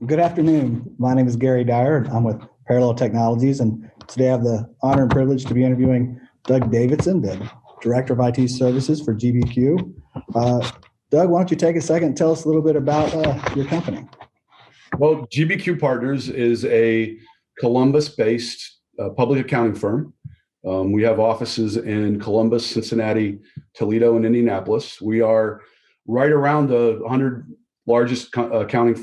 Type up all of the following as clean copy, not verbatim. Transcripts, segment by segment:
Good afternoon. My name is Gary Dyer. I'm with Parallel Technologies, and today I have the honor and privilege to be interviewing Doug Davidson, the Director of IT Services for GBQ. Doug, why don't you take a second and tell us a little bit about your company? Well, GBQ Partners is a Columbus-based public accounting firm. We have offices in Columbus, Cincinnati, Toledo, and Indianapolis. We are right around the 100 largest public accounting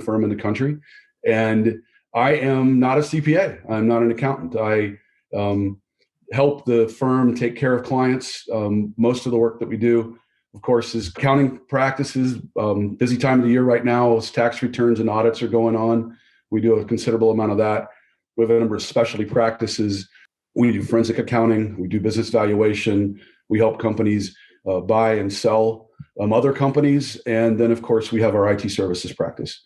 firm in the country. And I am not a CPA. I'm not an accountant. I help the firm take care of clients. Most of the work that we do, of course, is accounting practices. Busy time of the year right now as tax returns and audits are going on. We do a considerable amount of that. We have a number of specialty practices. We do forensic accounting. We do business valuation. We help companies buy and sell other companies. And then, of course, we have our IT services practice.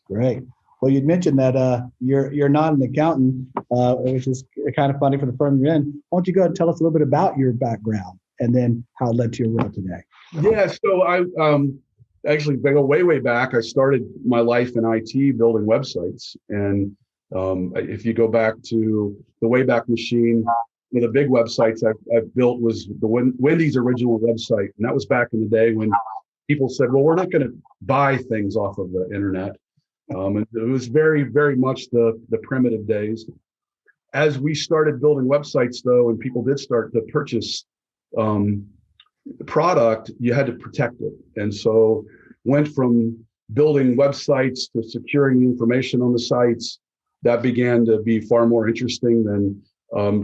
Great. Well, you'd mentioned that you're not an accountant, which is kind of funny for the firm you're in. Why don't you go ahead and tell us a little bit about your background and then how it led to your role today? Yeah, so I actually go way back. I started my life in IT building websites. And if you go back to the Wayback Machine, one of the big websites I've built was the Wendy's original website. And that was back in the day when people said, well, we're not going to buy things off of the internet. And it was very, very much the primitive days. As we started building websites, though, and people did start to purchase the product, you had to protect it. And so went from building websites to securing the information on the sites. That began to be far more interesting than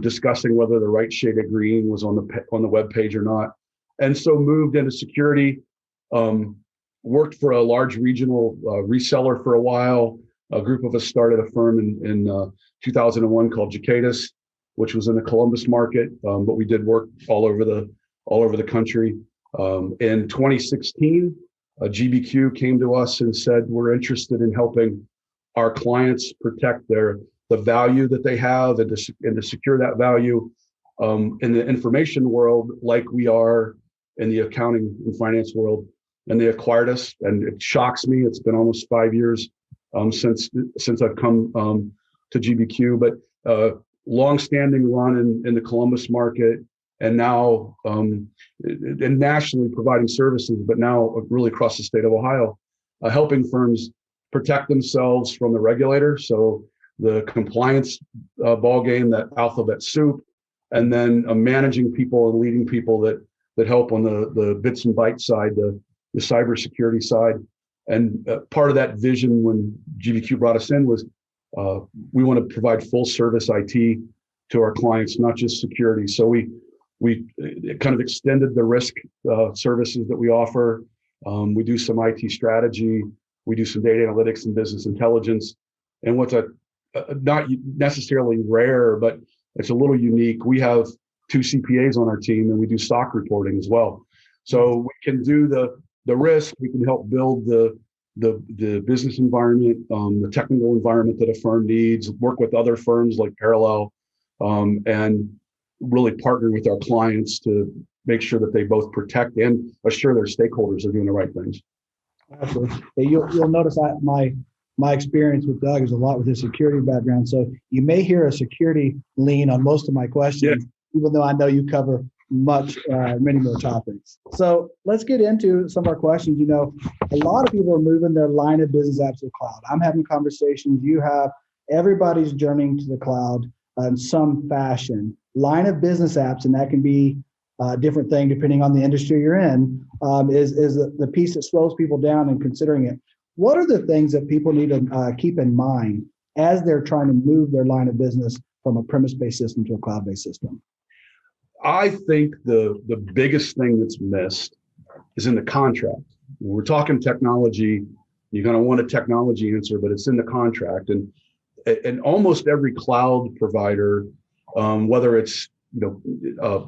discussing whether the right shade of green was on the web page or not. And so moved into security, worked for a large regional reseller for a while. A group of us started a firm in 2001 called Jacatus, which was in the Columbus market, but we did work all over the country. In 2016, GBQ came to us and said, we're interested in helping our clients protect the value that they have and to secure that value in the information world like we are in the accounting and finance world. And they acquired us, and it shocks me. It's been almost 5 years since I've come to GBQ, but long-standing run in the Columbus market, and now and nationally providing services, but now really across the state of Ohio, helping firms protect themselves from the regulator. So the compliance ball game, that alphabet soup, and then managing people and leading people that help on the bits and bytes side, the cybersecurity side. And part of that vision when GBQ brought us in was we want to provide full service IT to our clients, not just security. So we kind of extended the risk services that we offer. We do some IT strategy. We do some data analytics and business intelligence. And what's not necessarily rare, but it's a little unique, we have 2 CPAs on our team, and we do SOC reporting as well. So we can do the risk, we can help build the business environment, the technical environment that a firm needs, work with other firms like Parallel, and really partner with our clients to make sure that they both protect and assure their stakeholders are doing the right things. Absolutely. You'll notice my experience with Doug is a lot with his security background. So you may hear a security lean on most of my questions, even though I know you cover many more topics. So let's get into some of our questions. You know, a lot of people are moving their line of business apps to the cloud. I'm having conversations. Everybody's journeying to the cloud in some fashion. Line of business apps, and that can be a different thing depending on the industry you're in, is the piece that slows people down in considering it. What are the things that people need to keep in mind as they're trying to move their line of business from a premise-based system to a cloud-based system? I think the biggest thing that's missed is in the contract. When we're talking technology, you're going to want a technology answer, but it's in the contract. And almost every cloud provider, whether it's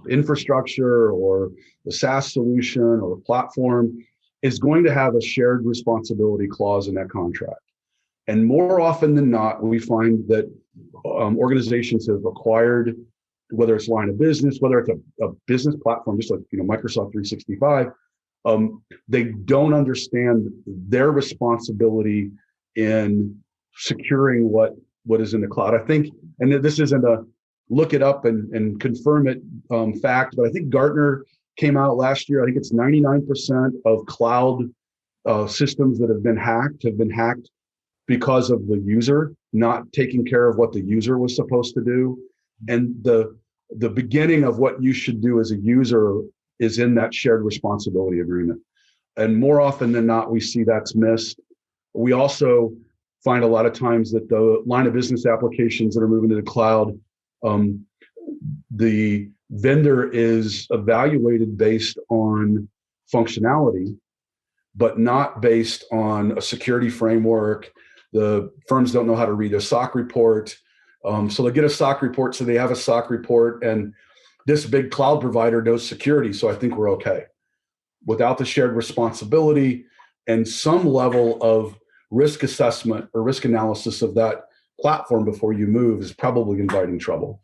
infrastructure or a SaaS solution or a platform, is going to have a shared responsibility clause in that contract. And more often than not, we find that organizations have acquired, whether it's line of business, whether it's a business platform, just like Microsoft 365, they don't understand their responsibility in securing what is in the cloud. I think, and this isn't a look it up and confirm it fact, but I think Gartner came out last year. I think it's 99% of cloud systems that have been hacked because of the user not taking care of what the user was supposed to do. And the beginning of what you should do as a user is in that shared responsibility agreement. And more often than not, we see that's missed. We also find a lot of times that the line of business applications that are moving to the cloud, the vendor is evaluated based on functionality, but not based on a security framework. The firms don't know how to read a SOC report. So they get a SOC report, so they have a SOC report, and this big cloud provider knows security, so I think we're okay. Without the shared responsibility and some level of risk assessment or risk analysis of that platform before you move is probably inviting trouble.